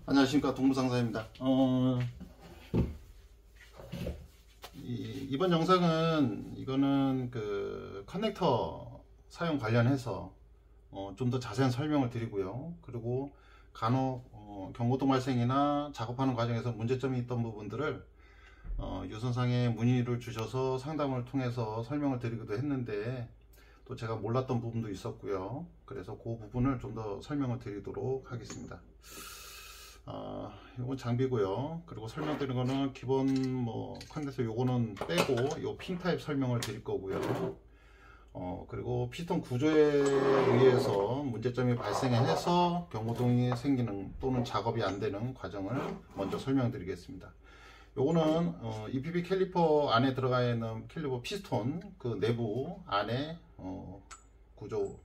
안녕하십니까, 동부상사입니다. 이번 영상은 이거는 그 커넥터 사용 관련해서 좀 더 자세한 설명을 드리고요. 그리고 간혹 경고등 발생이나 작업하는 과정에서 문제점이 있던 부분들을 유선상에 문의를 주셔서 상담을 통해서 설명을 드리기도 했는데, 또 제가 몰랐던 부분도 있었고요. 그래서 그 부분을 좀 더 설명을 드리도록 하겠습니다. 이건 장비고요. 그리고 설명드리는 거는 기본 컨덴서 요거는 빼고 요 핀 타입 설명을 드릴 거고요. 그리고 피스톤 구조에 의해서 문제점이 발생해서 경고등이 생기는 또는 작업이 안 되는 과정을 먼저 설명드리겠습니다. 요거는 EPB 캘리퍼 안에 들어가 있는 캘리퍼 피스톤 그 내부 안에 구조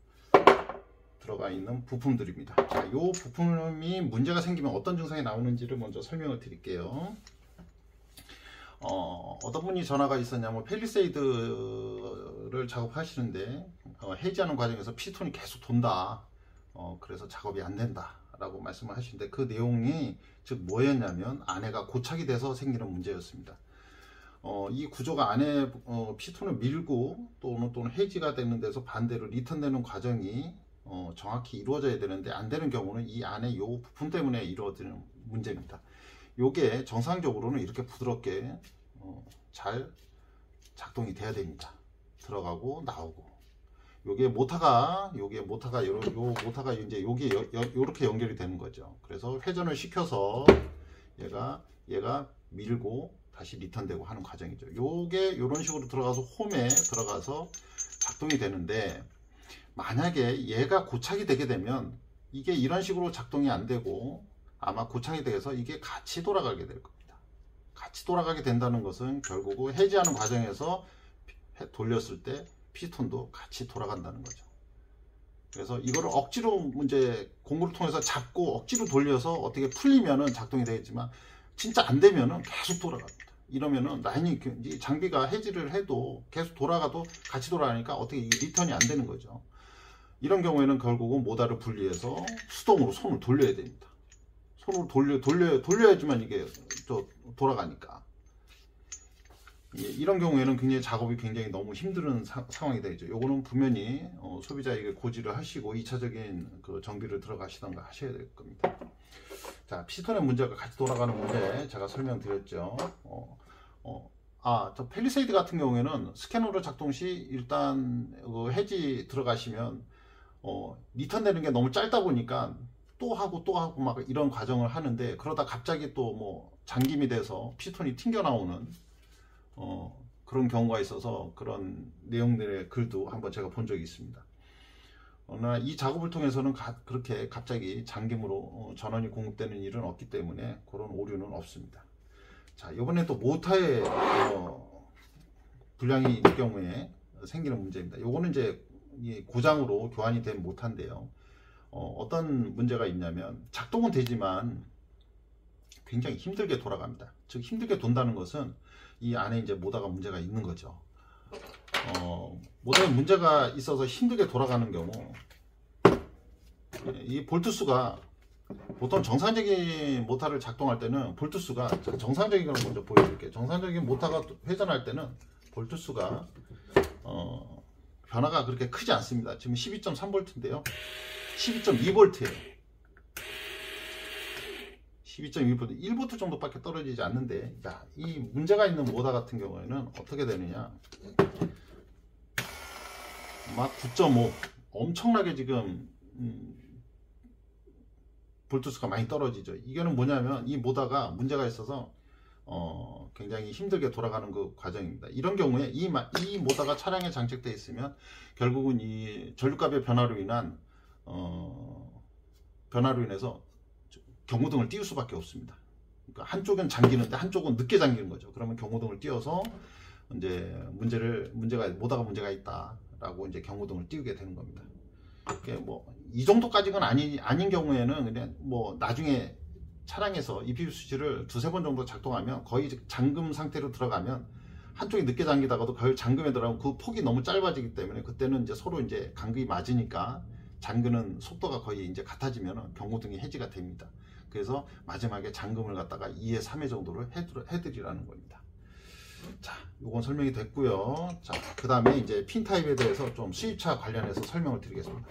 들어가 있는 부품들입니다. 자, 이 부품이 문제가 생기면 어떤 증상이 나오는지를 먼저 설명을 드릴게요. 어떤 분이 전화가 있었냐면 펠리세이드를 작업하시는데 해지하는 과정에서 피스톤이 계속 돈다. 그래서 작업이 안 된다 라고 말씀을 하시는데, 그 내용이 즉 뭐였냐면 안에가 고착이 돼서 생기는 문제였습니다. 이 구조가 안에 피스톤을 밀고 또는 해지가 되는 데서 반대로 리턴되는 과정이 정확히 이루어져야 되는데 안 되는 경우는 이 안에 이 부품 때문에 이루어지는 문제입니다. 요게 정상적으로는 이렇게 부드럽게 잘 작동이 돼야 됩니다. 들어가고 나오고. 요게 모터가 요 모터가 이제 요게 요렇게 연결이 되는 거죠. 그래서 회전을 시켜서 얘가 밀고 다시 리턴되고 하는 과정이죠. 요게 요런 식으로 들어가서 홈에 들어가서 작동이 되는데, 만약에 얘가 고착이 되게 되면 이게 이런 식으로 작동이 안 되고 아마 고착이 돼서 이게 같이 돌아가게 될 겁니다. 같이 돌아가게 된다는 것은 결국은 해지하는 과정에서 돌렸을 때 피스톤도 같이 돌아간다는 거죠. 그래서 이거를 억지로 이제 공구를 통해서 잡고 억지로 돌려서 어떻게 풀리면은 작동이 되겠지만, 진짜 안 되면은 계속 돌아갑니다. 이러면은 라인이 장비가 해지를 해도 계속 돌아가도 같이 돌아가니까 어떻게 이게 리턴이 안 되는 거죠. 이런 경우에는 결국은 모터를 분리해서 수동으로 손을 돌려야 됩니다. 손으로 돌려야지만 이게 돌아가니까. 이런 경우에는 굉장히 작업이 굉장히 너무 힘든 상황이 되죠. 요거는 분명히 소비자에게 고지를 하시고 2차적인 그 정비를 들어가시던가 하셔야 될 겁니다. 자, 피스톤의 문제가 같이 돌아가는 문제 제가 설명드렸죠. 저 펠리세이드 같은 경우에는 스캐너로 작동 시 일단 해지 들어가시면 리턴되는 게 너무 짧다 보니까 또 하고 막 이런 과정을 하는데, 그러다 갑자기 또 잠김이 돼서 피스톤이 튕겨 나오는 그런 경우가 있어서 그런 내용들의 글도 한번 제가 본 적이 있습니다. 그러나 이 작업을 통해서는 그렇게 갑자기 잠김으로 전원이 공급되는 일은 없기 때문에 그런 오류는 없습니다. 자, 이번에 또 모터에 불량이 있는 경우에 생기는 문제입니다. 요거는 이제 고장으로 교환이 된 모터인데요. 어떤 문제가 있냐면 작동은 되지만 굉장히 힘들게 돌아갑니다. 즉 힘들게 돈다는 것은 이 안에 이제 모터가 문제가 있는 거죠. 모터에 문제가 있어서 힘들게 돌아가는 경우, 이 볼트 수가 보통 정상적인 모터를 작동할 때는 볼트 수가, 정상적인 걸 먼저 보여드릴게요. 정상적인 모터가 회전할 때는 볼트 수가 변화가 그렇게 크지 않습니다. 지금 12.3V인데요 12.2V예요 12.2V, 1V 정도밖에 떨어지지 않는데, 자, 이 문제가 있는 모터 같은 경우에는 어떻게 되느냐, 막 9.5 엄청나게 지금 볼트수가 많이 떨어지죠. 이거는 뭐냐면 이 모터가 문제가 있어서 굉장히 힘들게 돌아가는 그 과정입니다. 이런 경우에 이 모터가 차량에 장착되어 있으면 결국은 이 전류값의 변화로 인해서 경고등을 띄울 수밖에 없습니다. 그러니까 한쪽은 잠기는데 한쪽은 늦게 잠기는 거죠. 그러면 경고등을 띄워서 이제 모터가 문제가 있다라고 이제 경고등을 띄우게 되는 겁니다. 이 정도까지는 아닌 경우에는 그냥 나중에 차량에서 EPB 수치를 두세 번 정도 작동하면 거의 잠금 상태로 들어가면, 한쪽이 늦게 잠기다가도 거의 잠금에 들어가면 그 폭이 너무 짧아지기 때문에 그때는 이제 서로 이제 간극이 맞으니까 잠그는 속도가 거의 이제 같아지면 경고등이 해지가 됩니다. 그래서 마지막에 잠금을 갖다가 2회 3회 정도를 해드리라는 겁니다. 자, 요건 설명이 됐고요. 자, 그 다음에 이제 핀 타입에 대해서 좀 수입차 관련해서 설명을 드리겠습니다.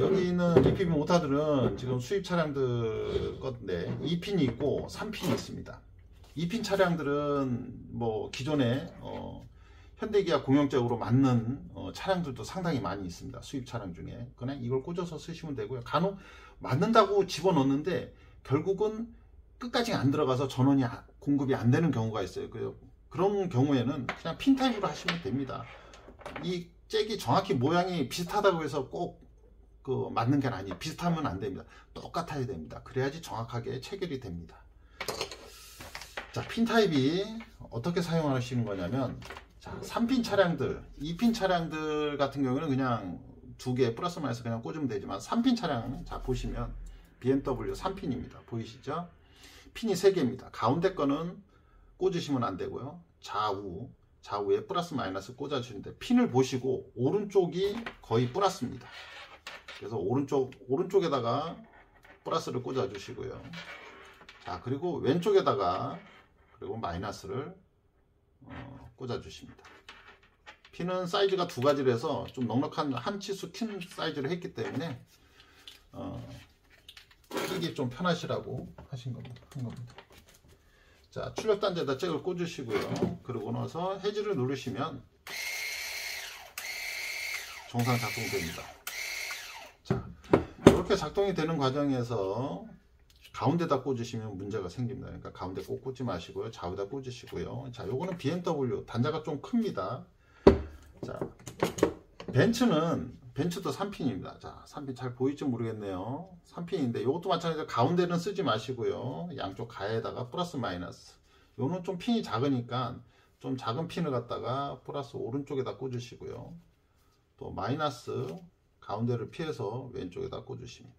여기 있는 리피비 모터들은 지금 수입 차량들 건데 2핀이 있고 3핀이 있습니다. 2핀 차량들은 뭐 기존에 현대기아 공용적으로 맞는 차량들도 상당히 많이 있습니다. 수입 차량 중에. 그냥 이걸 꽂아서 쓰시면 되고요. 간혹 맞는다고 집어넣는데 결국은 끝까지 안 들어가서 전원이 공급이 안 되는 경우가 있어요. 그런 경우에는 그냥 핀 타입으로 하시면 됩니다. 이 잭이 정확히 모양이 비슷하다고 해서 꼭 맞는 게 아니에요. 비슷하면 안 됩니다. 똑같아야 됩니다. 그래야지 정확하게 체결이 됩니다. 자, 핀 타입이 어떻게 사용하시는 거냐면, 자, 3핀 차량들, 2핀 차량들 같은 경우는 그냥 2개 플러스 마이너스 그냥 꽂으면 되지만 3핀 차량, 자 보시면 BMW 3핀입니다. 보이시죠? 핀이 3개입니다. 가운데 거는 꽂으시면 안 되고요. 좌우에 플러스 마이너스 꽂아주시는데, 핀을 보시고 오른쪽이 거의 플러스입니다. 그래서 오른쪽에다가 플러스를 꽂아 주시고요. 자, 그리고 왼쪽에다가 그리고 마이너스를 꽂아 주십니다. 핀은 사이즈가 2가지라서 좀 넉넉한 한 치수 큰 사이즈를 했기 때문에 끼기 좀 편하시라고 한 겁니다. 자, 출력 단자에다 잭을 꽂으시고요. 그러고 나서 해지를 누르시면 정상 작동됩니다. 자, 이렇게 작동이 되는 과정에서 가운데다 꽂으시면 문제가 생깁니다. 그러니까 가운데 꼭 꽂지 마시고요. 좌우다 꽂으시고요. 자, 요거는 BMW 단자가 좀 큽니다. 자, 벤츠도 3핀입니다. 자, 3핀 잘 보일지 모르겠네요. 3핀인데 요것도 마찬가지로 가운데는 쓰지 마시고요. 양쪽 가에다가 플러스 마이너스. 요는 좀 핀이 작으니까 좀 작은 핀을 갖다가 플러스 오른쪽에다 꽂으시고요. 또 마이너스 가운데를 피해서 왼쪽에다 꽂으십니다.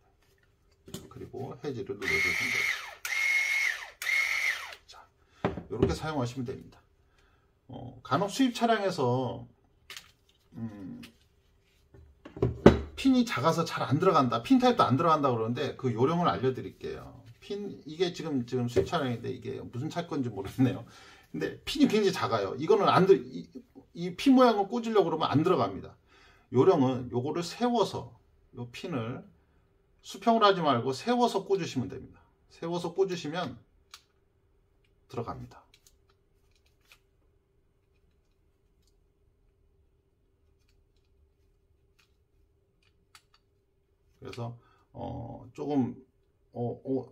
그리고 해지를 눌러주시면 됩니다. 자, 이렇게 사용하시면 됩니다. 간혹 수입 차량에서 핀이 작아서 잘 안 들어간다, 핀 타입도 안 들어간다 그러는데 그 요령을 알려드릴게요. 이게 지금 수입 차량인데 이게 무슨 차 건지 모르겠네요. 근데 핀이 굉장히 작아요. 이거는 이 핀 모양을 꽂으려고 그러면 안 들어갑니다. 요령은 요거를 세워서, 요 핀을 수평을 하지 말고 세워서 꽂으시면 됩니다. 세워서 꽂으시면 들어갑니다. 그래서 조금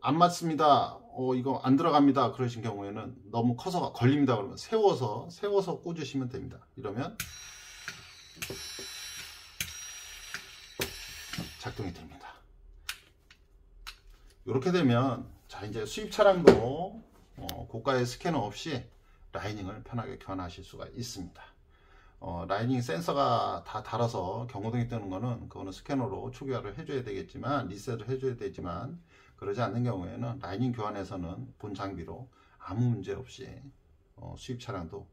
안 맞습니다, 이거 안 들어갑니다 그러신 경우에는, 너무 커서 걸립니다 그러면 세워서 꽂으시면 됩니다. 이러면 작동이 됩니다. 이렇게 되면, 자, 이제 수입 차량도 고가의 스캐너 없이 라이닝을 편하게 교환하실 수가 있습니다. 라이닝 센서가 다 달아서 경고등이 뜨는 그거는 스캐너로 초기화를 해줘야 되겠지만, 리셋을 해줘야 되지만, 그러지 않는 경우에는 라이닝 교환에서는 본 장비로 아무 문제 없이 수입 차량도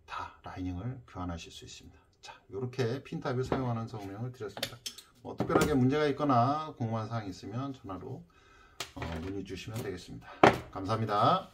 다 라이닝을 교환하실 수 있습니다. 자, 이렇게 핀탑을 사용하는 설명을 드렸습니다. 특별하게 문제가 있거나 궁금한 사항이 있으면 전화로 문의 주시면 되겠습니다. 감사합니다.